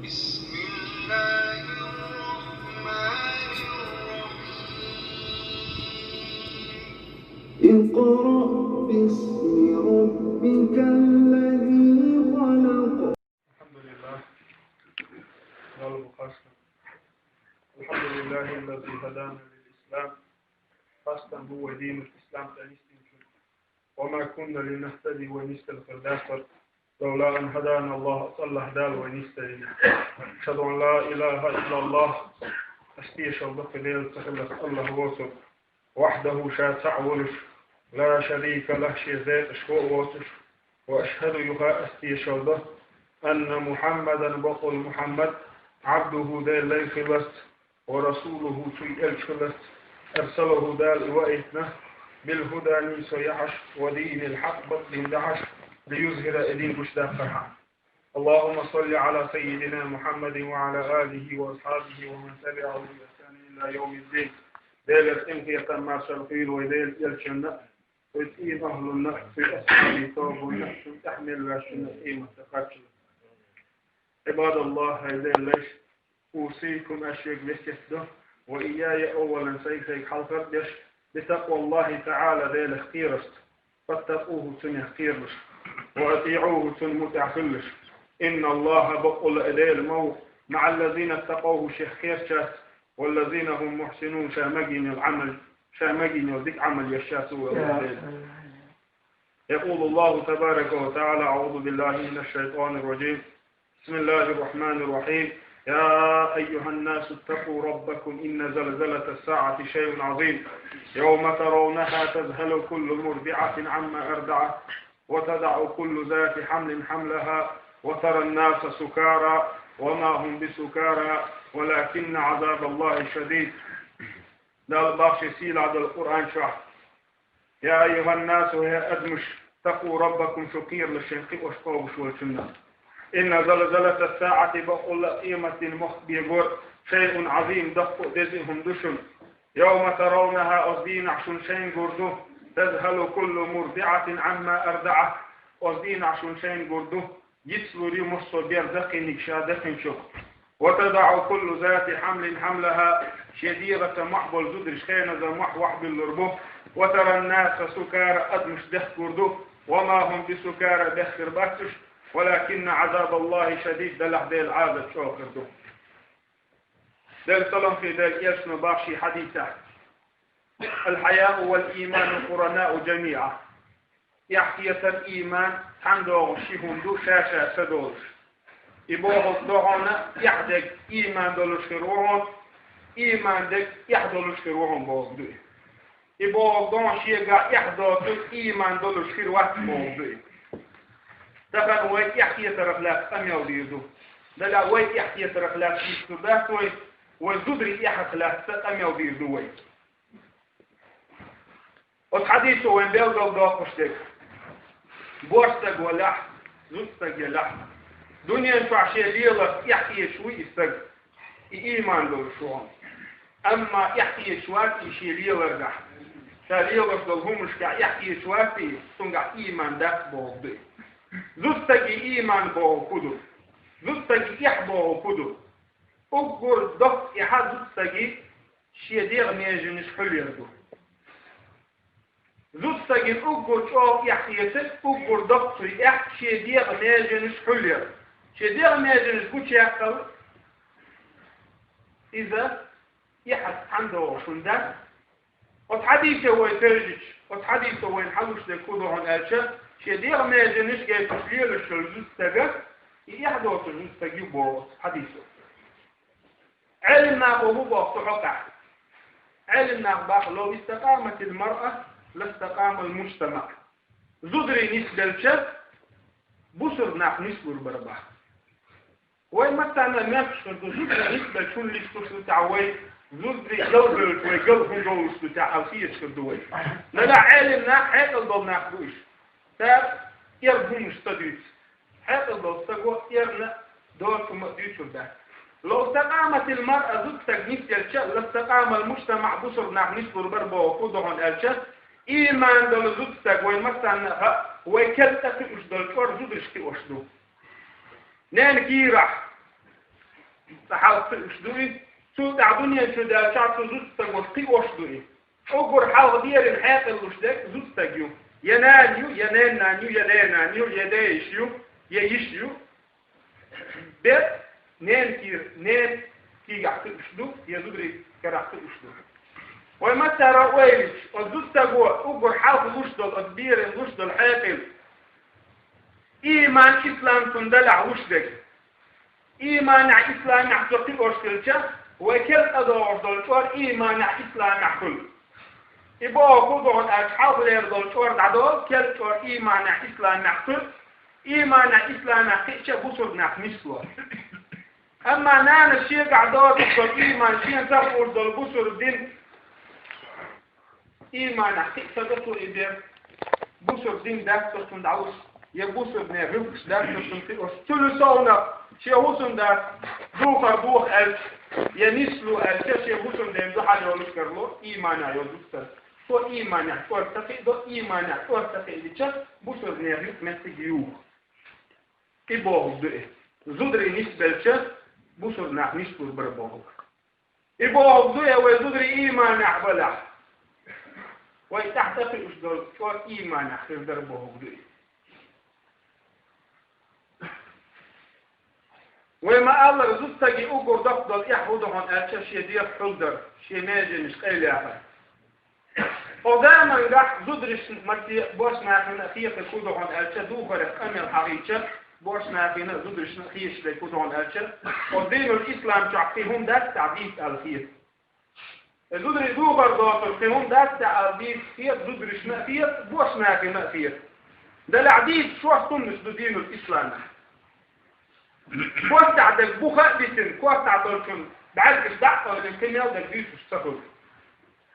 بسم الله الرحمن الرحيم اقرأ باسم ربك الذي خلق. الحمد لله. الحمد لله الذي هدانا للإسلام خاصة هو دين الإسلام تنستنشن وما كنا لنهتدي ونستغفر داخل لولا أن هدانا الله صلى هدال ونستدنا أشهد أن لا إله إلا الله أستيش الله فديل تخلص الله وصف وحده شاتع ولش لا شريك له شيء أشهر وصف وأشهد يها أستيش الله أن محمدا بقول محمد عبده دال لي خلص ورسوله سيئل خلص أرسله دال وإثنه بالهدى نيسو يحش ودين الحق بطل دعش ليظهر أدين بشدا فرحا. اللهم صل على سيدنا محمد وعلى آله وأصحابه ومن تبعه بإحسان إلى يوم الدين. دال الإنقية ما شرقين ودال يلشن وإتئين أهل النفس في أسفل توب النفس تحمل واشن إيمة تقاتل. عباد الله هذين ليش أوصيكم أشياء بسكسده وإياي أولا سيكي حلقة ديش بتقوى الله تعالى ديل اختيرست فاتقوه تن اختيرلش وأطيعوه تن متعفلش إن الله بقول إليل مو مع الذين اتقوه شخير شاس والذين هم محسنون شامجين العمل شامجين وذيك عمل يشاسوا يقول الله تبارك وتعالى أعوذ بالله من الشيطان الرجيم بسم الله الرحمن الرحيم يا أيها الناس اتقوا ربكم إن زلزلة الساعة شيء عظيم يوم ترونها تذهل كل مرضعة عما أرضعت وتدع كل ذات حمل حملها وترى الناس سكارى وما هم بسكارى ولكن عذاب الله شديد. ده الباقي سيل على القرآن شرح يا أيها الناس وهي أدمش اتقوا ربكم شقير للشنقي واشقوا بشوالشنا إن زلزلة الساعة بقول قيمة المخ بيقول شيء عظيم دق دزهم دشن يوم ترونها أصدين عشان شين قردو تذهل كل مرضعة عما أرضعت أصدين عشان شين قردو يتسلوري مصر بيرزقين نكشادخن شو وتدع كل ذات حمل حملها شديرة محبل زدر شخينة ذا محوح باللربو وترى الناس سكارى أدمش دخ قردو وما هم بسكارى دخر باتش ولكن عذاب الله شديد دلح ديل عادة شوكر دو ديل طلم في ديل يشن باشي حديثة الحياء والإيمان قرناء جميعا يحكية الإيمان حندوغ شيهم دو شاشة سدولش إبوغ دوغونا يحدق إيمان دولش كروهون إيمان دك يحدولش كروهون بوغ دوي إبوغ دون شيغا يحدولش إيمان دولش كروهات بوغ دوي دفن وين يحكي ترخلاف أم يوديدو دلا وين يحكي ترخلاف يستبات وين والزدري يحخلاف أم يوديدو وين والحديث وين بيلدو دوقشتك بورستك ولح زدتك يلح دنيا انتو شيء ليلك يحكي شوي يستك إيمان دول شوان أما يحكي شواتي شيء ليلك دح شاليلك دولهم مشكع يحكي شواتي تنقع إيمان داك بوضي زستجي إيمان بو كدو زستجي إحبو كدو أقر دق إحاد زستجي شيدير ميجنش حل يردو زستجي أقر شوق يحيتك أقر دق إح شيدير ميجنش حل يرد شيدير ميجنش كوش يحقل إذا يحد عنده شندان وتحديثه وين ترجج وتحديثه وين حلوش لكودو عن ألشان شدير ما يجنش جاي تشليل الشلجوز تجا يحدو الشلجوز تجي بوس حديثه علمنا أبوه بوقتحقه علمنا باق لو استقامت المرأة لاستقام المجتمع زدري نسبة الشاب بصر ناق نسبة البربع وين مثلا ما فيش زدري نسبة كل اللي تعوي زدري جلبل ويجلبهم جوز بتاع أوسيس كردوي لا علمنا حتى ضلنا خوش تاب يربو مستدرس حتى لو استقوى يرنا دور مدرس ده لو استقامت المرأة زد تجنيس الشاء لاستقام المجتمع بصر نحن نصبر بربا وقودهم الشاء إيمان دول زد تجوي مثلا ويكلت في أشدال كور زد رشتي أشدو نان كيرح تحاول تشدوي شو تعدوني شو ده شعب زوج تقوي وشدوي أقول حاول دير الحياة الوشدك زوج تجيو ينانيو ينانيو ينانيو يدايشيو ييشيو بيت نين كي قاعد تشدو يزودري كراح تشدو ومتى رأيش الزوج تقوي أقول حاول وشدو الكبير وشدو الحياة إيمان إسلام تندلع وشدك إيمان إسلام يحتقل أشكالك وكل أدوار دولتور إيمان إسلام يحتقل إبقى قدرون أصحاب لير دولتور دادول كل تور إيمان إسلام يحتقل إيمان إسلام يحتقل بصر نحمسلو أما نانا الشيء قعدات دول إيمان شيء تقول دول بصر الدين إيمان يحتقل بصر الدين بصر الدين داكتور تندعوش يبوس ابن رفش داك نسمتي ثلثونا شيء دا دوخ ينسلو شيء بوسن ده يزحل يولكرلو إيمانا يولكر تو إيمانا تورتقي دو إيمانا تورتقي ليش بوس ابن رفش مستجيو إبوه ده زودري نسبلش بوس ابن نسبل بربوه إبوه ده وزودري إيمانا بلا ويتحتقي أشدول تو إيمانا خير دربوه ده وما الله رزق تجي أقول ضفضل يحوضهم أشياء شيء دير حلدر شيء ناجي مش قيل يا أخي ودائما راح زدرش مرتي بوش ناقين أخيك يكودهم أشياء دوخر أمر حقيقة بوش ناقين زدرش نخيش يكودهم أشياء ودين الإسلام تعطيهم ذات تعبيد الخير زدر دوخر ضافر فيهم ذات تعبيد خير زدرش نخير بوش ناقين نخير ده العديد شو أصلا دين الإسلام كوست على البوخة بيتن كوست على الكم بعد إصداق الكيمياء وده جديد تشتغل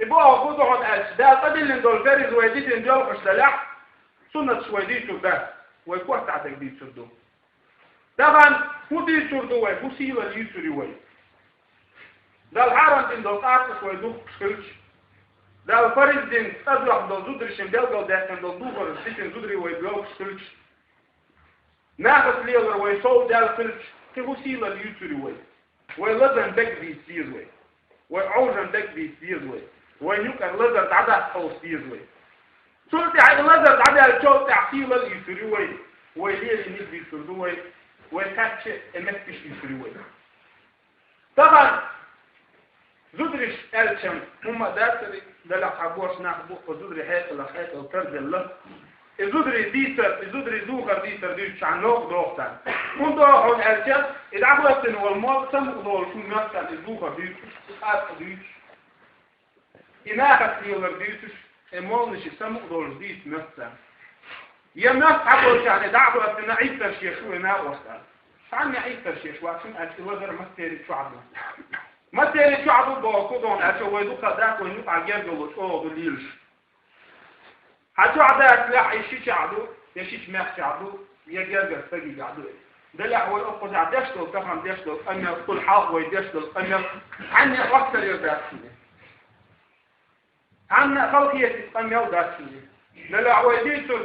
يبقى وجوده عن أشداء قبل إن دول فارز ويديت إن جال أشتلاح سنة شويديت وده ويكوست على جديد شردو طبعا فودي شردو ويبوسي واليسري وي ده الحرم إن دول قارس ويدوخ شكلش ده الفارز دين أدلح دول زودرش إن جال ده إن دول دوغر السيتن زودري ويبلوك شكلش ناخذ ليلر ويصول دال فلش كهوسيلا اليوتوري وي ولازم دك بي سيز وي وعوجن دك بي سيز وي وينيوك اللازر تعدى حوص سيز وي شلتي عاد اللازر تعدى الشوط تعطيلا اليوتوري وي ويليل نيك بي سردو وي ويكاتش المكتش اليوتوري وي طبعا زدرش ألشم هم داتري دلع حبوش ناخبو وزدري حيث الأخيط الكرد الله الزدري ديتر الزدري دوغر ديتر ديش عن لوق دوغتان من دوغون ألشم إذا عبرتن والمال سمق دول شو نفسان الزوغر ديتش إخاط ديتش إناخت ليولر ديتش المال نشي سمق دول ديت نفسان يمناس عبرتش عن إذا عبرتن عيثر شيشو إناء وستان فعني عيثر شيشو عشان أشي وزر مستيري شعبه مستيري شعبه بوكودون أشي ويدوخ داك وينوك عجيب دولش أوه دليلش حتى عداك لا يشيش عدو يشيش ماخش عدو يجرجر فجي عدو دلع هو الأقصى عدشته وتفهم دشته أن كل حاض ويدشته أن عني أكثر يدشني عنا خلقية أن يودشني دلع هو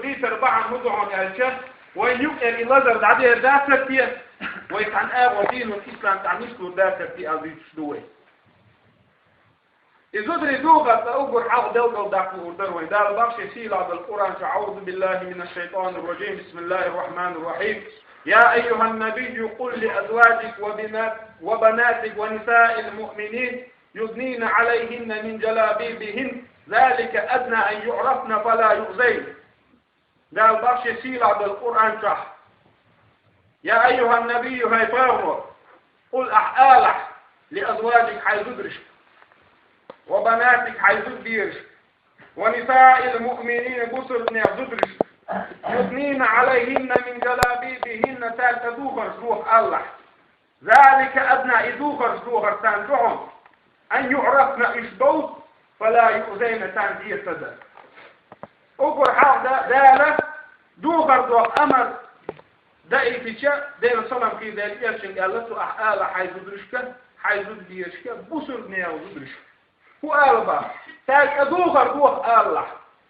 ديتر بعض مدعون الشر وينيوك أن يلزر عدي داستي ويكان ودين الإسلام تعنيشته داستي أزيد شدوي يزدري دوغة أقول حق دولة داخل أردن وإذا البخش سيل على القرآن أعوذ بالله من الشيطان الرجيم بسم الله الرحمن الرحيم يا أيها النبي قل لأزواجك وبناتك ونساء المؤمنين يدنين عليهن من جلابيبهن ذلك أدنى أن يعرفن فلا يؤذين ده البخش سيل على القرآن شح يا أيها النبي هاي فاغمر قل أحالح لأزواجك حيث درش وبناتك حيث ديرش ونساء المؤمنين بصر نيزدرش يدنين عليهن من جلابيبهن تدوخر روح الله ذلك أدنى إذوخر روح تنجعهم أن يعرفن إشبوت فلا يؤذين تنزير تدر أقول حق دالة دوخر روح أمر دائي في شيء دين صلم في ذلك يرشن قال له أحال حيث درشك حيث ديرشك بصر نيزدرش هو ألبا تاج أدوخر روح الله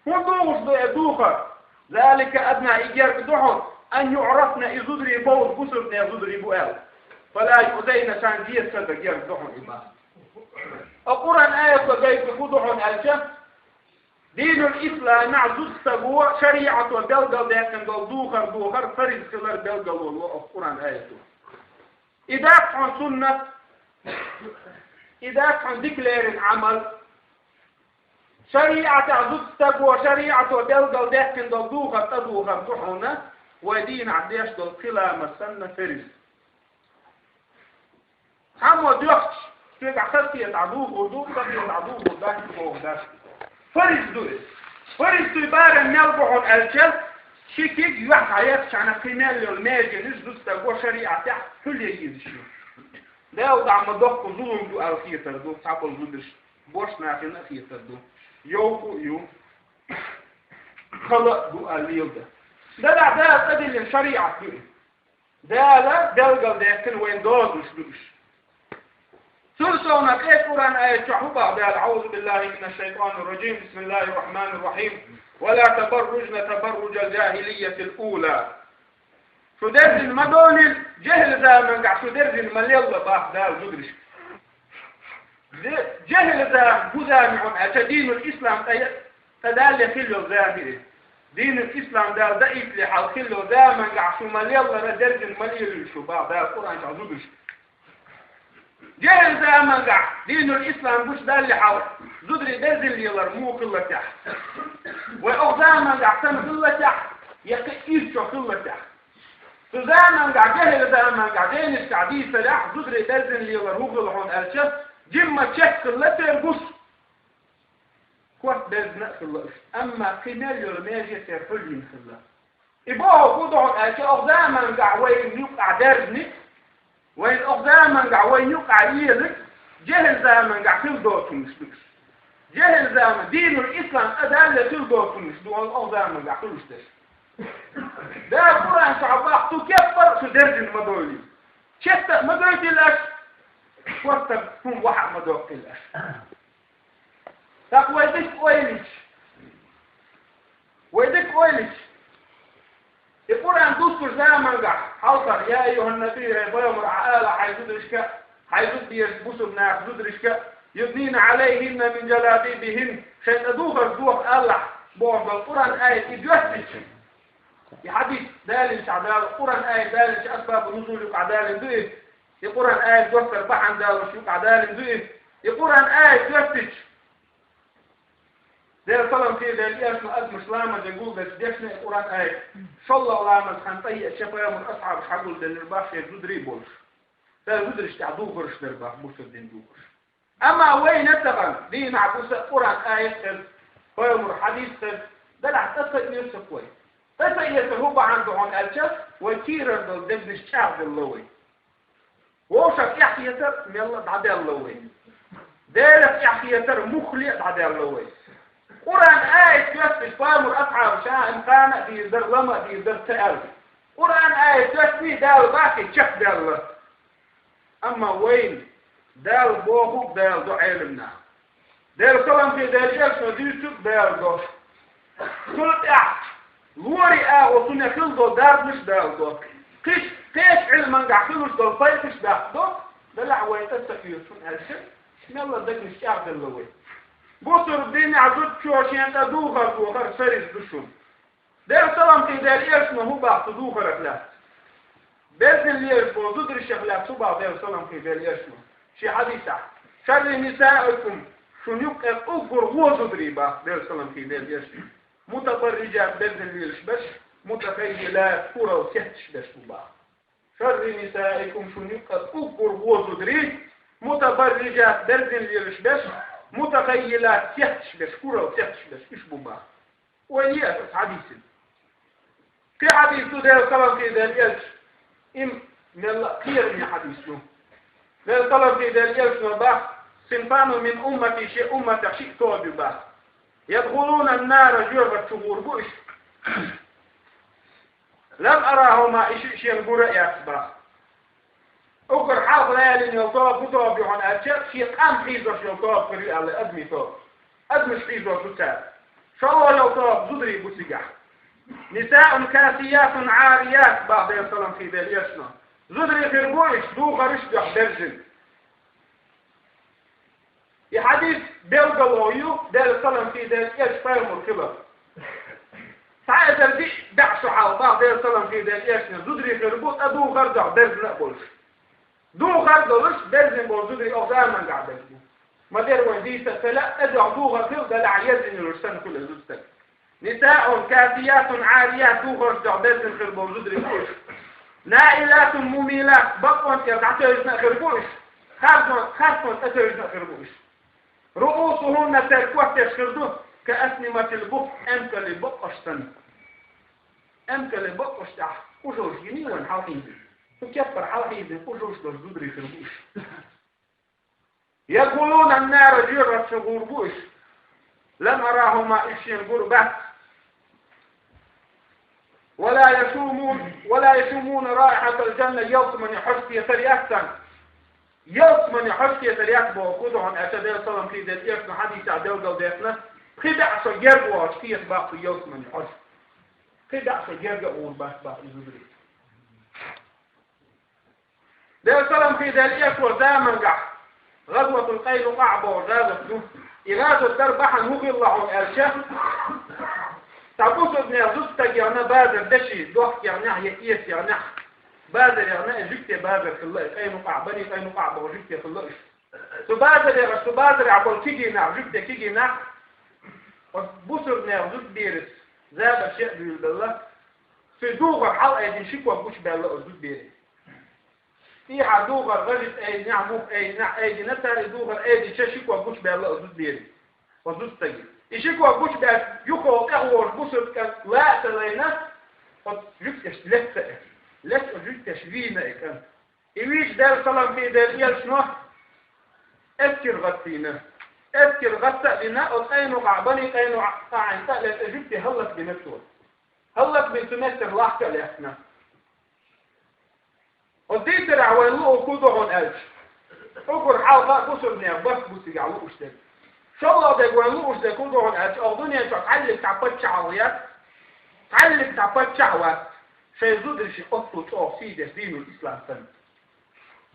هو دوخر أدوخر ذلك أدنى إيجار بدوحر أن يعرفنا إزدري بوض بصرنا إزدري بوال فلا يؤذين سانجية صدق يرضحون إباه القرآن آية وقيت بفضحون ألشم دين الإسلام عزوز تقوى شريعة وبلغل داكن دوخر فريد خلال بلغل والله القرآن آية إذا عن سنة إذا عن ذكر عمل شريعة عزوز تقوى شريعة وبلغل داكن دوخر دحونا ودين عديش دول قلام السنة فريد هم ودوخش تيجي خلقية عدوه ودوخ خلقية عدوه وداك فريز تبار النلبعون الجل شكيك يوحد عياتش عن قيمال الماجي نجدوز تقوى شريعة تحت كل يجيز شو لا وضع مدوق ظلم دو ألخية تردو تعبل زودش بوش ناخن أخية تردو يوم خلق دو أليل ده ده قدل الشريعة ده لا دلقل داكن وين دوزش دوش سلسونا في القرآن آية شعوبة أعوذ بالله من الشيطان الرجيم بسم الله الرحمن الرحيم ولا تبرجن تبرج الجاهلية الأولى شو درزن مدون الجهل زامن قاع شو درزن مليل باح دال جدرش جهل زام بزامع دين الإسلام تدال خلو زامره دين الإسلام دال ضعيف لحال خلو زامن قاع شو مليل درزن مليل شو باح دال القرآن جدرش جهل زمان قاع دين الإسلام بوش دال حاول زدري دزل يلرمو كله تحت وأغزاما قاع سنة كله تحت يقيد شو كله تحت زمان قاع جهل زمان قاع دين التعديل سلاح زدري دزل يلرمو كله هون ألشف جمع تشك كله تربوس كوات دزنا كله أما قمال يلماجي ترحلين كله إبوه كودعون ألشف أغزاما قاع وين يقع درزني وين أقداما قاع وين يقع يلك جهل زمان قاع تلدوكم مشبكش جهل زمان دين الإسلام أدال تلدوكم مشبكش أقداما قاع تلشتش ده القرآن شعباق تكبر في درج المدولي شتى مدولي الأش وقت تكون واحد مدولي الأش تقوى ويدك أويلش القرآن تذكر زمان قاع حوصر يا أيها النبي يضيمر عقالة حيث يسبسوا الناس يدرشك يبنين عليهن من جلابيبهن شيء أدوغر دوغ الله بوعد القرآن آية إدوثبت يحديث دالش عدال القرآن آية دالش أسباب نزول عدال دوئه القرآن آية دوثر بحن دالش عدال دوئه القرآن آية دوثبت ده طلب في ذلك اسمه أزم إسلام يقول بس ديشنا القرآن آية صلى الله عليه وسلم طيب شفايا من أصحاب حقول ده الرباح يجود ريبولش ده يدرش تعدو قرش درباح بوش الدين دوقرش أما وين اتبع دين عبوس القرآن آية فيمر حديث ده لا تصل يوسف وين تصل يتهوب عنده عن الجف وكير الدين الشعب اللوي وشك يحكي يتر ميلا عدال اللوي ده يحكي يتر مخلي عدال اللوي قرآن آية يوسف فيمر أصحاب شاء كان في درلمة في درتال قرآن آية يوسف دال باكي شك دال أما وين دال بوخوك دال دو علمنا دال كلام في دال يلسو ديوتوك دال دو كل احت لوري وصنع كل دو دار مش دال دو كيش علما قاعدينوش دو فايتش دو دلع وين تستفير سن هالشي يلا دك الشعب اللوي بوصر الدين عدود شوشين دوغر سريس بشون دال كلام في دال يلسو هو بعض دوغر أخلاق بإذن الله يرفض الشغلات صباح دير صلام في ذلك يشمع شي حديثة شر نسائكم شنوك أفقر وزدريبا دير صلام في ذلك يشمع متبرجات بإذن الله يشبش متخيلات كرة وسهتش بش صباح شر نسائكم شنوك أفقر وزدريب متبرجات بإذن الله يشبش متخيلات سهتش بش كرة وسهتش بش إيش بباح وإياه حديثة في حديث دير صلام في ذلك يشمع من خير من حديثه لا طلب في ذلك الصباح صنفان من أمتي شيء أمة شيء توجبا يدخلون النار جربة شهور بوش لم أراهما شيء القرى يصبح أقر حرف ليالي يلطاب بطاب عن أشياء شيء قام حيزة يلطاب فريق على أدمي طاب أدمش حيزة تتاب شو يلطاب زدري بسجح نساء كاسيات عاريات بعض يصلم في ذلك يسنى زدري خربوش دو خرش بحدرزن يحديث بيلقى الغيوب دال صلم في دال إيش فاهم الخبر ساعة دي دعسوا على بعض دال صلم في دال إيش زدري خربوش أدو خرجع درز نقبلش دو خرجلش درزن بول زدري أغزاما قاعد ما دير ونديسة فلا أدو عدو خرجل دال عيزن الرسان كل زدتك نساء كافيات عاريات دو خرجع درزن خربوش زدري بوش نائلات مميلات بقوان يتعطينا خربوش خاصون أترجنا خربوش رؤوسهن تركوه تشخردوه كأسنمة البق أمك لبق أشتن أمك لبق أشتح وجوش ينيوان حوحيزي فكبر حوحيزي وجوش لجدري خربوش يقولون النار جرت غربوش لم أراهما إشين غربات ولا يشمون رائحة الجنة يوم من يحس يتريأسن يوم من يحس يتريأس بوقودهم أتدى صلم في ذات إيقنا حديث عدو قو ديقنا خدع سجرب واشكية باقي يوم من يحس خدع سجرب وباقي زدري ذات صلم في ذات إيقنا دامن غزوة القينقاع بوغازة إغازة دربحا مغي الله الأرشاء تعبوس ابن يغزوز تجيرنا بادر دشي دوحك يغنح يكيس يغنح بادر يغنح جبت بادر في الله قينقاع بني قينقاع بوجبت في الله سبادر يغز سبادر عبول كيجي نح جبت كيجي نح بوس ابن يغزوز بيرس زاب الشيء بالله في دوغر حلقة يدين شكوى بوش بالله أزوز بيرس في حدوغر غلط أي نعموك أي نتاري دوغر أي شكوى بوش بالله أزوز بيرس وزوز تجير يشكوا بوش بقى يقوى قهوة بوسر كان لا تلينا جبتش لسه جبتش فينا كان يويش دار صلام في دار يلشنو اذكر غطينا اذكر غطى لنا وقينو قعباني قينو قاعن تقلت جبتي هلك بنفسه هلك بنتمثل لاحكة لأسنا ودي ترع وينلقوا كودوهن ألش اقر حالقا بوسر نيا بس بوسي قعلو اشتاك شاء الله ده جوانوش ده كله عن أرضوني تعلق تعبت شعويات تعلق تعبت شعوات شيء زود شيء قصة أو سيدة دين الإسلام سن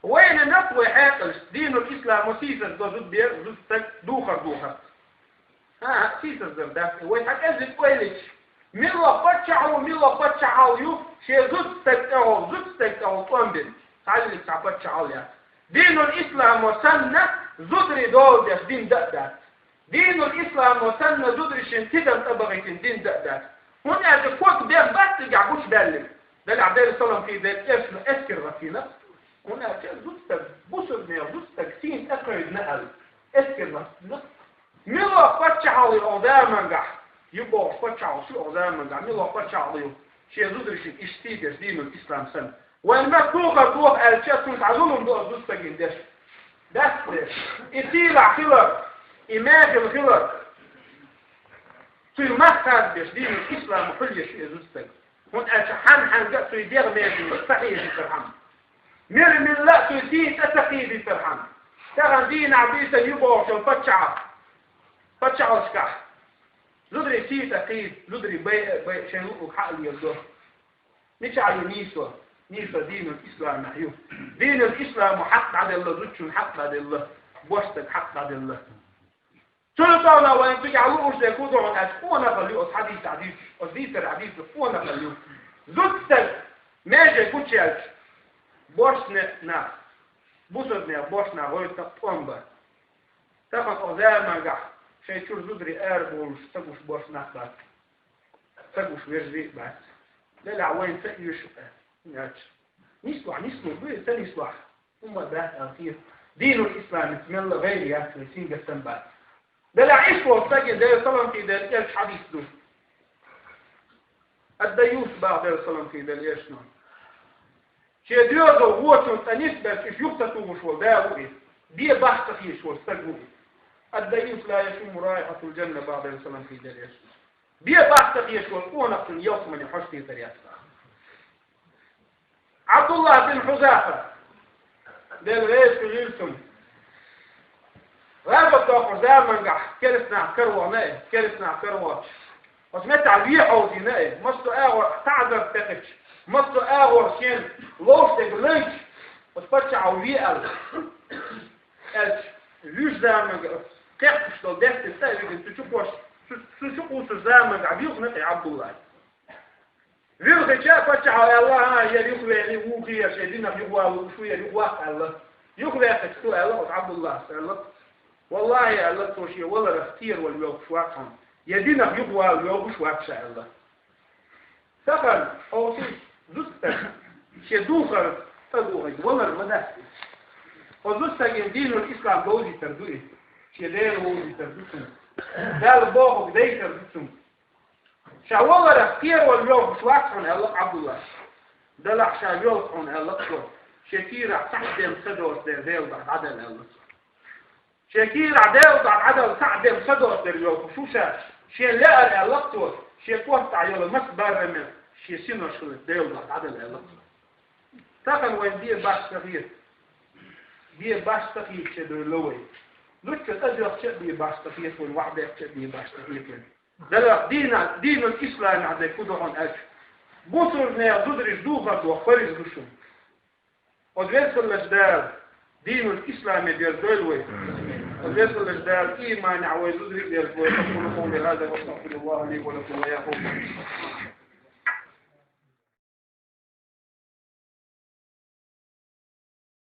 وين نطوي حاقل دين الإسلام وسيسة زود بير زود تك دوخر سيسة زردات ويتحكزل كويلش ملا بتشعو يو شيء زود تك أو طنبل تعلق تعبت شعويات دين الإسلام وسنة زودري دول ده دين دقدات دين الإسلام وسنة زودري شنتدن أبغيت دين دقدات هنا تكوك بير بس يعبوش بالك ده العبدالي السلام في ذات اسم أسكر رفينا هنا زودتك بوصل زودتك سين أقرد نقل أسكر رفينا ملا فتشعوا الأوضاء منجح يبقى فتشعوا شو الأوضاء منجح ملا فتشعوا شيء زودري شن اشتيجر دين الإسلام سنة وإنما توقع الشيء تعزلهم دول زودتك جندش بس إطيلع خلر إماج الخلر في المخذ دين الإسلام وحل شيء زودتك هون أشحن حنجأ في دير ميزي مستحيل يفرحم مير من لا في دين أتقيد يفرحم ترى دين عبيسا يبقى شو فتشع وشكح لدري سي تقيد لدري بي شنوء حقل يلدوه مش على نيسوه دين الإسلام نحيوه دين الإسلام حق على الله زوجهم حق على الله بوشتك حق على الله سلطانا وإن تجعلوه زيكوزوا عن أسفونا خليو حديث الحديث أسفونا خليو زوجتك ماجي كوتشيالش بوشنا بوشنا غويتا طنبا تاخد أغزاء مرجح شيء شو زدري أربوش تقوش بوشنا باك تقوش ويرزي باك لا العوين تأيوش نسلح بيه نسلح هم ده أخير دين الإسلام اسم الله غير ياسر سنجة سنبات ده لا عيش وصاجي ده صلم في ده إيش حديث ده الديوس بعد ده صلم في ده إيش نون شيء ديوزه هو تنتنيس بس إيش يختتو مش وده وإيه دي بحث فيه شو استجوه الديوس لا يشم رائحة الجنة بعد ده صلم في ده إيش دي بحث فيه شو القونة في اليوم من يحشتي ترياسة عبد الله بن حذافة ده الرئيس في غيرتم رابط حذافة منجح كرسنا كروة وسمعت على البيع وزينائه مصر تعذر تقش مطو اغور شين لوش تغلنش وتفتح عوية الش ليش زامن كيف تشتغل دهت السائل تشوفوا سزامن عبيوك نتي عبد الله ويلغي شاء فتح الله يليخوي يليخوي يا شيدنا يغوا شوية يغوا الله يغوا يكتو الله عبد الله الله والله الله توشي ولا رختير واليوم شواكهم يدينا يغوا اليوم شواك شاء الله سكن أو شيء زوجتك شدوخر تدوخر ولا المدرسة وزوجتك دين الإسلام جوزي تردوه شدير جوزي تردوه دال بوه بدي تردوه شاولا رختير واليوم شواكهم الله عبد الله دلع شايوكهم الله شكير تحدم صدور ديل بعد عدل الله شكير عدل بعد عدل تحدم صدور ديل شو شا شيء لا الله شيء قوة عيال مسبر من شيء سينو شو ديل بعد عدل الله تكن وين دي باش تغيير شدور لوي لوك تجرب شدي باش تغيير والوحدة شدي باش تغيير دلع دين الإسلام عند كودهم أج بوصل نيادودري دوغات وخرج دوشم ودرسل الجدال دين الإسلام يديردوي ودرسل الجدال إيمان عويدودري يديردوي أقول قولي هذا واستغفر الله لي ولكم وياكم